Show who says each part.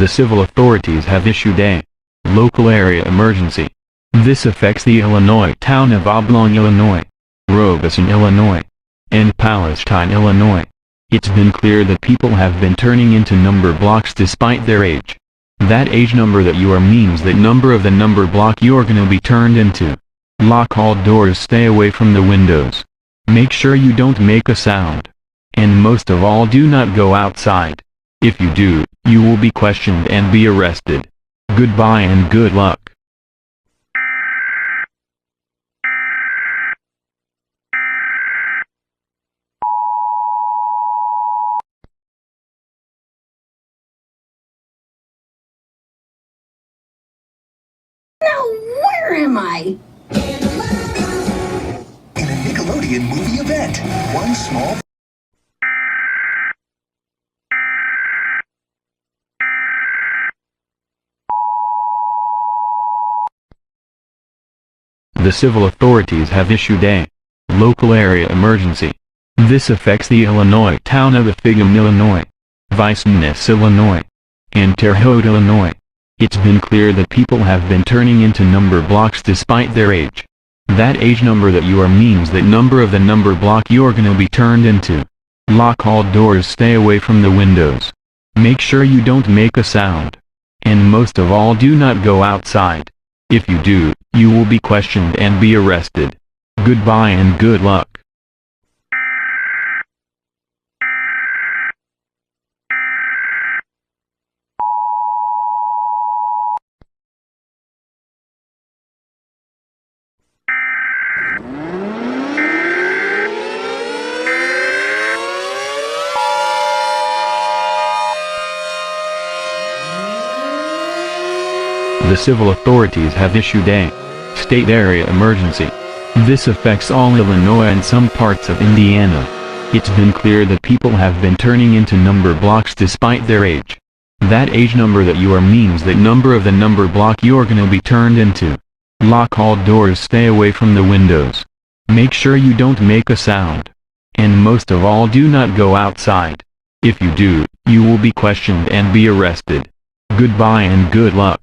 Speaker 1: The civil authorities have issued a local area emergency. This affects the Illinois town of Oblong, Illinois, Robeson, Illinois, and Palestine, Illinois. It's been clear that people have been turning into number blocks despite their age. That age number that you are means that number of the number block you're gonna be turned into. Lock all doors, stay away from the windows. Make sure you don't make a sound. And most of all, do not go outside. If you do, you will be questioned and be arrested. Goodbye and good luck.
Speaker 2: Now where am I?
Speaker 3: In a Nickelodeon movie event, one small...
Speaker 1: The civil authorities have issued a local area emergency. This affects the Illinois town of Effingham, Illinois, Vincennes, Illinois, and Terre Haute, Illinois. It's been clear that people have been turning into number blocks despite their age. That age number that you are means that number of the number block you're gonna be turned into. Lock all doors, stay away from the windows. Make sure you don't make a sound. And most of all, do not go outside. If you do, you will be questioned and be arrested. Goodbye and good luck. The civil authorities have issued a state area emergency. This affects all Illinois and some parts of Indiana. It's been clear that people have been turning into number blocks despite their age. That age number that you are means that number of the number block you're gonna be turned into. Lock all doors, stay away from the windows. Make sure you don't make a sound. And most of all, do not go outside. If you do, you will be questioned and be arrested. Goodbye and good luck.